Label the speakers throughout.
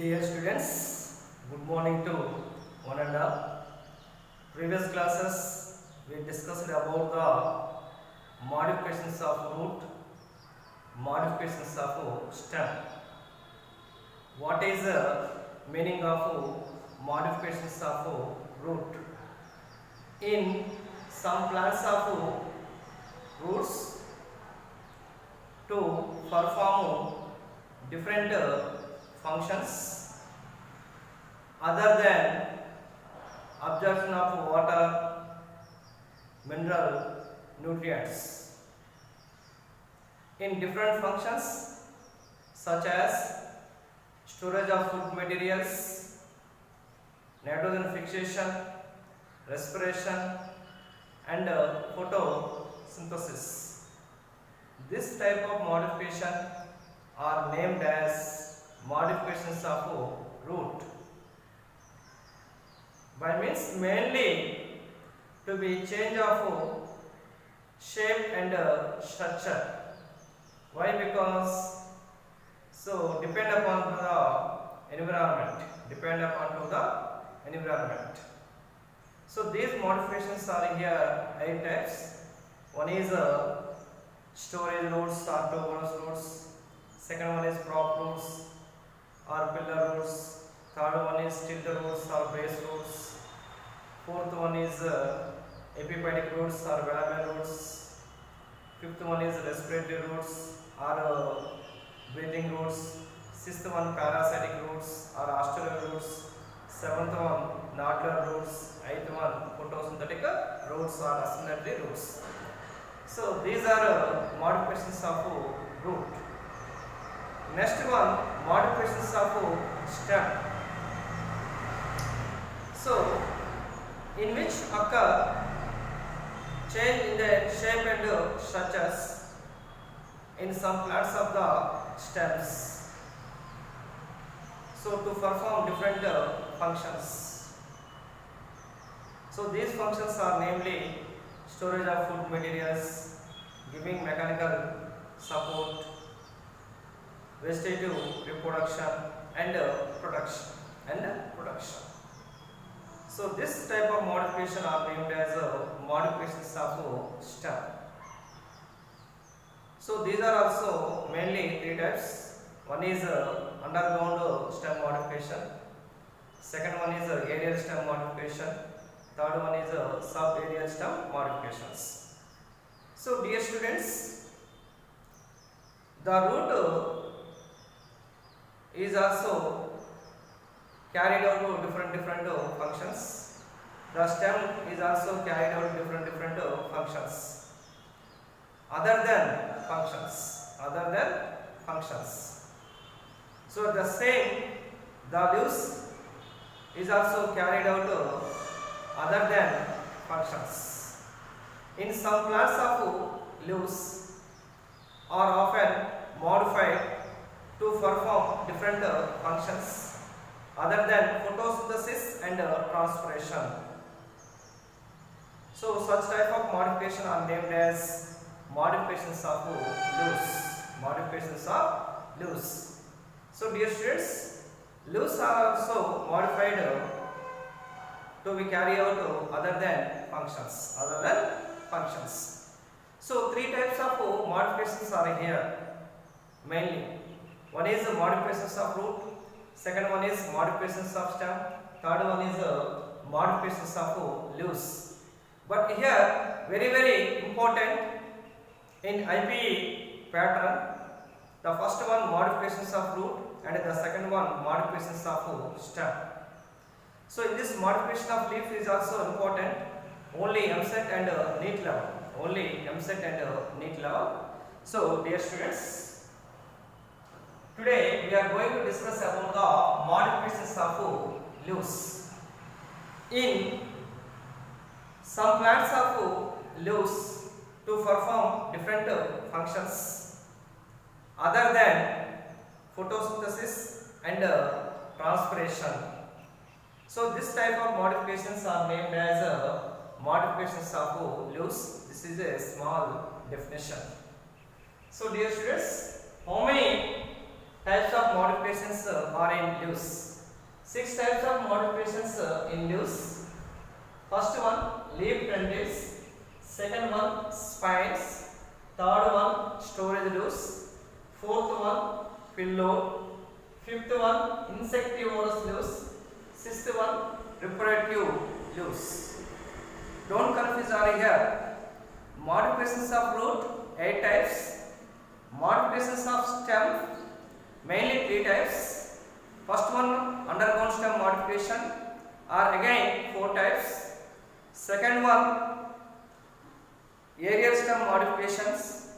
Speaker 1: Dear students, good morning to one and all. Previous classes we discussed about the modifications of root, modifications of stem. What is the meaning of modifications of root? In some plants of roots to perform different functions other than absorption of water, mineral, nutrients. In different functions such as storage of food materials, nitrogen fixation, respiration and photosynthesis. This type of modification are named as modifications of root. By means mainly to be change of shape and structure. Why? Because so depend upon the environment. Depend upon to the environment. So these modifications are here 8 types. One is storage roots or tuberous roots. Second one is prop roots or pillar roots. Third one is tilt roots or base roots. Fourth one is epiphytic roots or velamen roots. Fifth one is respiratory roots or breathing roots. Sixth one parasitic roots or osteoid roots. Seventh one nodular roots. Eighth one photosynthetic roots or ascendatory roots. So these are modifications of root. Next one, modifications of stem. So in which occur change in the shape and structures in some plants of the stems. So to perform different functions. So these functions are namely storage of food materials, giving mechanical support, vegetative reproduction and production. So this type of modification are named as modifications of stem. So these are also mainly 3 types. One is underground stem modification. Second one is aerial stem modification. Third one is sub-aerial stem modifications. So dear students, the root is also carried out to different functions. The stem is also carried out different functions. Other than functions. So the same, the leaves is also carried out other than functions. In some plants of leaves are often modified to perform different functions other than photosynthesis and transpiration. So such type of modification are named as modifications of leaves. So dear students, leaves are also modified to be carried out other than functions. So 3 types of modifications are here mainly. One is the modifications of root, second one is modifications of stem, third one is modifications of leaves. But here very important in IPE pattern, the first one modifications of root and the second one modifications of stem. So in this modification of leaf is also important, only MSET and NEET level. So dear students, today we are going to discuss about the modifications of leaves. In some plants of leaves to perform different functions other than photosynthesis and transpiration. So this type of modifications are named as modifications of leaves. This is a small definition. So dear students, how many types of modifications are in leaves. 6 types of modifications in leaves. First one, leaf tendrils. Second one, spines. Third one, storage leaves. Fourth one, pillow. Fifth one, insectivorous leaves. Sixth one, reproductive leaves. Don't confuse over here. Modifications of root, 8 types. Modifications of stem, mainly 3 types. First one, underground stem modification, are again 4 types. Second one, aerial stem modifications,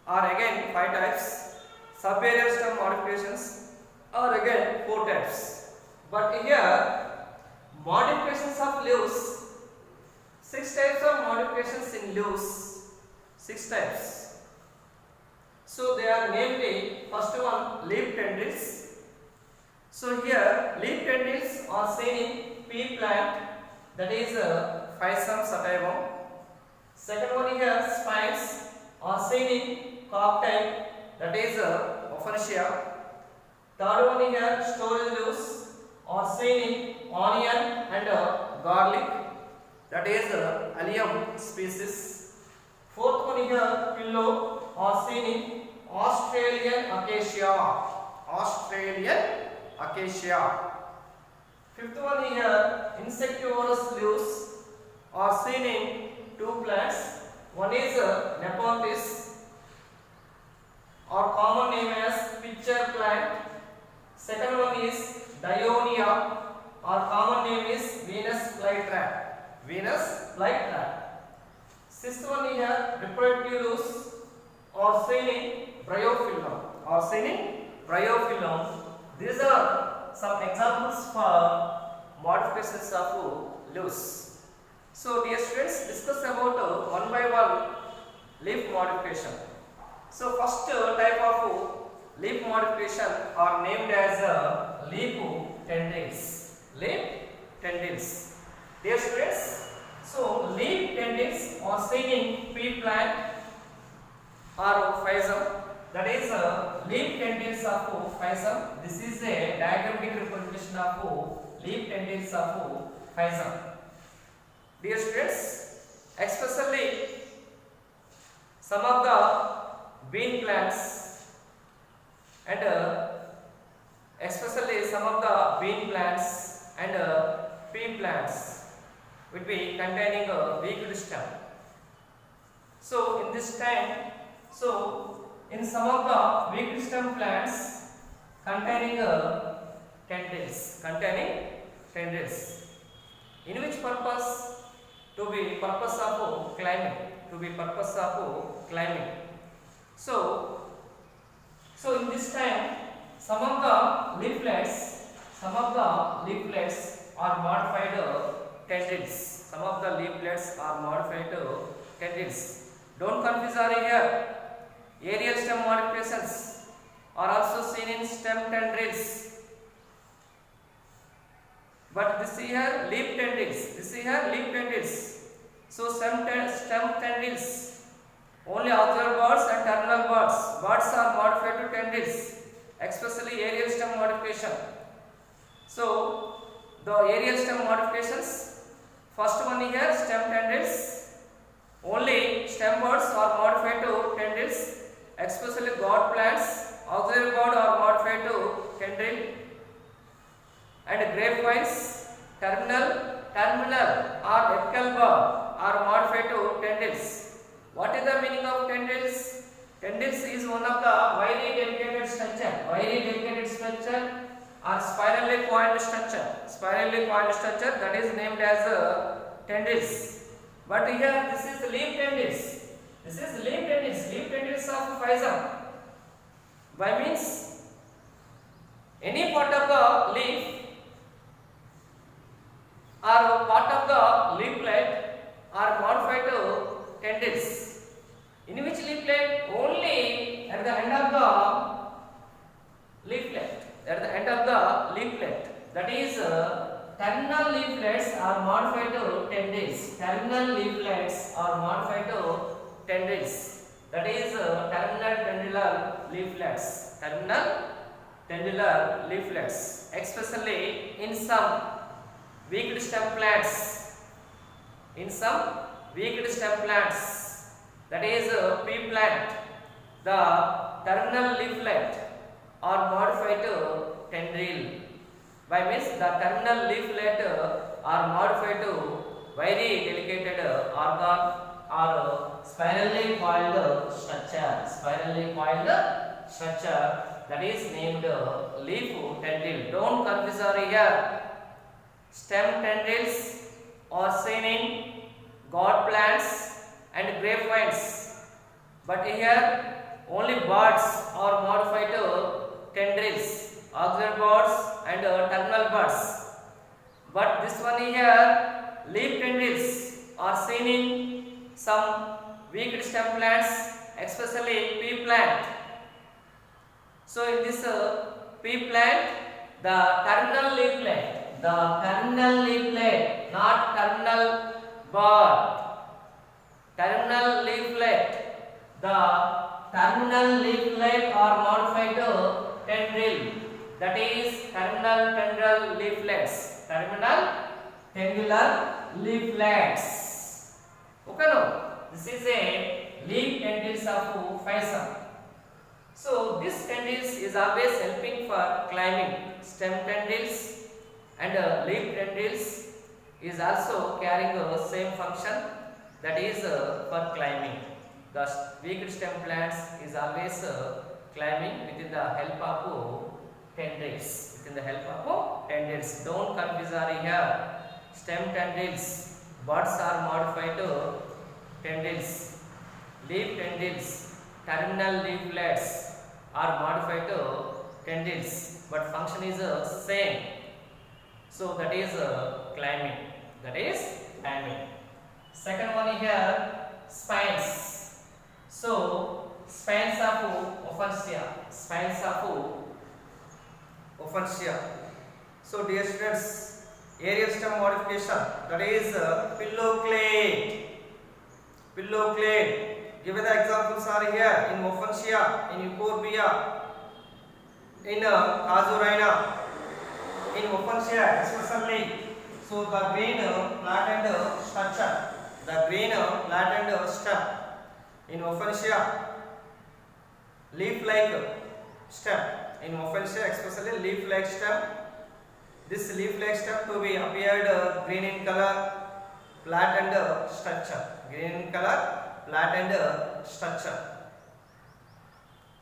Speaker 1: are again 5 types. Subaerial stem modifications are again 4 types. But here, modifications of leaves, 6 types of modifications in leaves, 6 types. So they are namely, first one, leaf tendrils. So here leaf tendrils are seen in pea plant, that is Physum sativum. Second one here, spines are seen in cocktile, that is Ophanicia. Third one here, storage leaves are seen in onion and garlic, that is Allium species. Fourth one here, pillow are seen in Australian acacia. Australian acacia. Fifth one here, insectivorous leaves are seen in 2 plants. One is Nepenthes, or common name as pitcher plant. Second one is Dionia, or common name is Venus flytrap. Venus flytrap. Sixth one here, reproductive leaves are seen in Bryophyllum. Are seen in Bryophyllum. These are some examples for modifications of leaves. So dear students, discuss about one by one leaf modification. So first type of leaf modification are named as leaf tendrils. Leaf tendrils. Dear students, so leaf tendrils are seen in pea plant or Physum, that is leaf tendrils of Physum. This is a diagrammatic representation of leaf tendrils of Physum. Dear students, especially some of the bean plants and especially some of the bean plants and pea plants will be containing a weak stem. So in this time, so in some of the weak stem plants containing tendrils, in which purpose? To be purpose of climbing. So in this time, some of the leaflets are modified tendrils. Some of the leaflets are modified tendrils. Don't confuse over here. Aerial stem modifications are also seen in stem tendrils. But this here leaf tendrils. So stem tendrils, only outer buds and terminal buds. Buds are modified to tendrils, especially aerial stem modification. So the aerial stem modifications, first one here, stem tendrils, only stem buds are modified to tendrils, especially gourd plants, auxiliary gourd are modified to tendril, and grapevines, terminal or apical bud are modified to tendrils. What is the meaning of tendrils? Tendrils is one of the very delicate structure or spirally coiled structure that is named as tendrils. But here this is leaf tendrils. Leaf tendrils of Physum. By means any part of the leaf or part of the leaflet are modified to tendrils. In which leaflet? Only at the end of the leaflet. That is terminal leaflets are modified to tendrils. That is terminal tendrilar leaflets. tendular leaflets, especially in some weak stem plants. In some weak stem plants, that is pea plant, the terminal leaflet are modified to tendril. By means the terminal leaflet are modified to very delicate organ or spirally coiled structure. Spirally coiled structure, that is named leaf tendril. Don't confuse over here. Stem tendrils are seen in gourd plants and grapevines, but here only buds are modified to tendrils, auxiliary buds and terminal buds. But this one here, leaf tendrils are seen in some weak stem plants, especially pea plant. So in this pea plant, the terminal leaflet, not terminal bud, terminal leaflet, the terminal leaflet are modified to tendril, that is terminal tendril leaflets, terminal tendular leaflets. Okay, no? This is a leaf tendrils of physum. So this tendrils is always helping for climbing. Stem tendrils and leaf tendrils is also carrying the same function, that is for climbing. The weak stem plants is always climbing within the help of tendrils. Within the help of tendrils. Don't confuse here. Stem tendrils, buds are modified to tendrils. Leaf tendrils, terminal leaflets are modified to tendrils, but function is same. So that is climbing. That is climbing. Second one here, spines. So spines of Opuntia. Spines of Opuntia. So dear students, aerial stem modification, that is pillowclade. Pillowclade. Given the examples are here in Opuntia, in Euphorbia, in Casuarina, in Opuntia especially. So the green flattened structure, the green flattened stem in Opuntia, leaf-like stem. In Opuntia especially leaf-like stem. This leaf-like stem to be appeared green in color, flattened structure. Green in color, flattened structure,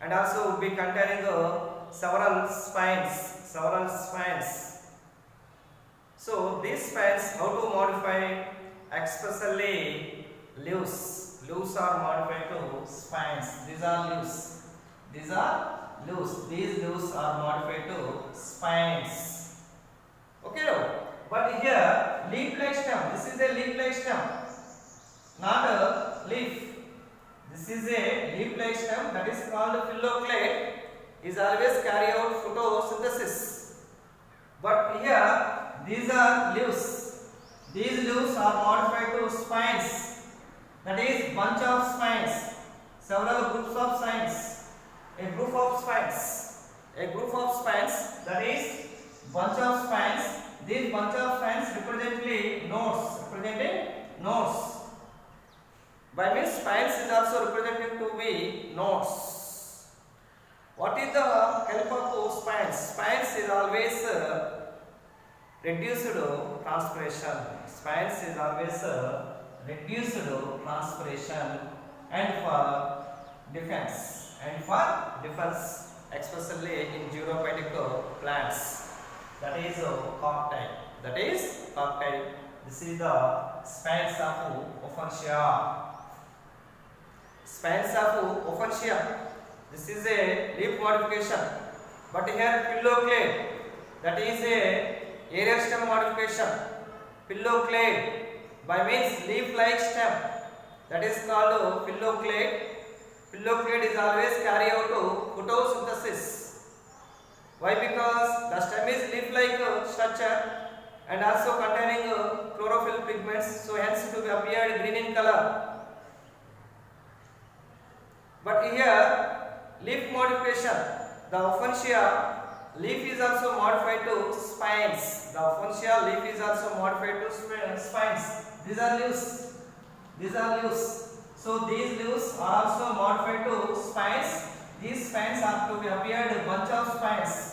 Speaker 1: and also would be containing several spines. Several spines. So these spines, how to modify? Especially leaves. Leaves are modified to spines. These are leaves. These are leaves. These leaves are modified to spines. Okay, no? But here leaf-like stem. This is a leaf-like stem, not a leaf. This is a leaf-like stem, that is called pillowclade. Is always carry out photosynthesis. But here these are leaves. These leaves are modified to spines. That is bunch of spines. Several groups of spines. A group of spines. A group of spines, that is bunch of spines. These bunch of spines representing nodes. Representing nodes. By means spines is also represented to be nodes. What is the help of spines? Spines is always reduced transpiration. Spines is always reduced transpiration and for defense. Especially in xerophytic plants. That is cocti. That is cocti. This is the spines of Opuntia. Spines of Opuntia. This is a leaf modification. But here pillowclade, that is a aerial stem modification. Pillowclade, by means leaf-like stem, that is called pillowclade. Pillowclade is always carry out photosynthesis. Why? Because the stem is leaf-like structure and also containing chlorophyll pigments, so hence it will be appeared green in color. But here leaf modification, the Opuntia leaf is also modified to spines. The Opuntia leaf is also modified to spines. These are leaves. These are leaves. So these leaves are also modified to spines. These spines are to be appeared bunch of spines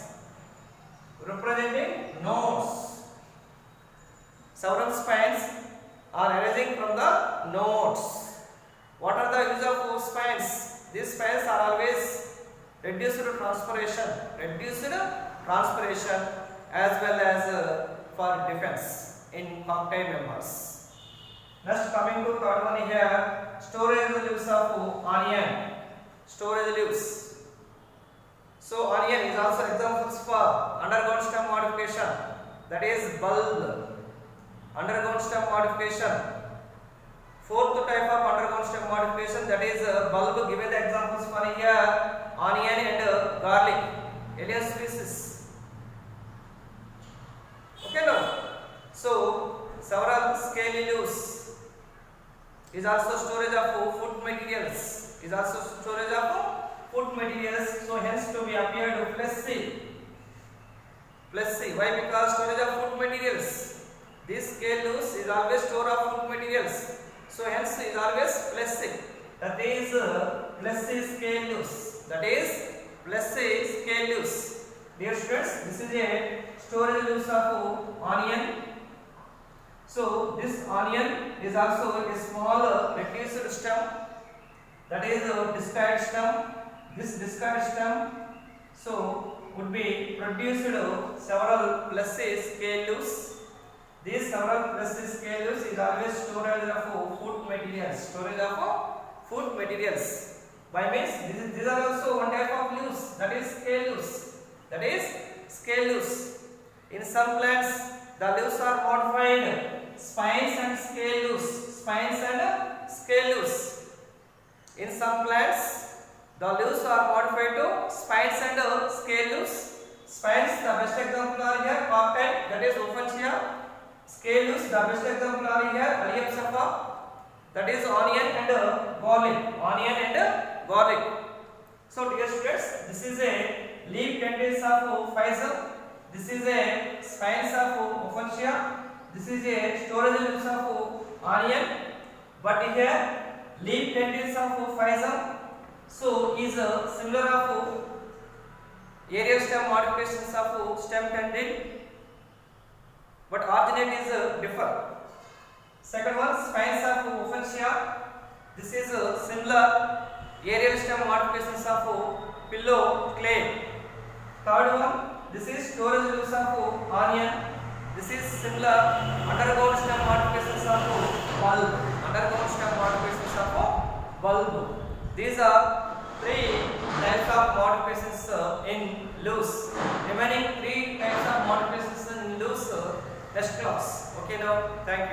Speaker 1: representing nodes. Several spines are arising from the nodes. What are the use of spines? These spines are always reduced transpiration as well as for defense in cocktail members. Next, coming to third one here, storage leaves of onion. Storage leaves. So onion is also examples for underground stem modification, that is bulb. Underground stem modification. Fourth type of underground stem modification, that is bulb. Given the examples for here, onion and garlic, alien species. Okay, now. So several scaly leaves is also storage of food materials. Is also storage of food materials. So hence to be appeared fleshy. Fleshy. Why? Because storage of food materials. This scale leaves is always store of food materials. So hence is always fleshy. That is fleshy scale leaves. That is fleshy scale leaves. Dear students, this is a storage leaves of onion. So this onion is also a small reduced stem. That is discoid stem. This discoid stem so would be produced several fleshy scale leaves. These several fleshy scale leaves is always storage of food materials. Storage of food materials. By means these are also one type of leaves, that is scale leaves. That is scale leaves. In some plants the leaves are modified spines and scale leaves. Spines and scale leaves. In some plants the leaves are modified to spines and scale leaves. Spines, the best example are here cocktail, that is Opuntia. Scale leaves, the best example are here Allium sapha, that is onion and garlic. Onion and garlic. So dear students, this is a leaf tendrils of Physaum. This is a spines of Opuntia. This is a storage leaves of onion. But here leaf tendrils of Physaum. So is similar of aerial stem modifications of stem tendril. But originate is different. Second one, spines of Opuntia. This is similar aerial stem modifications of pillow clay. Third one, this is storage leaves of onion. This is similar underground stem modifications of bulb. Underground stem modifications of bulb. These are three types of modifications in leaves. Remaining three types of modifications in leaves next class. Okay, now thank you.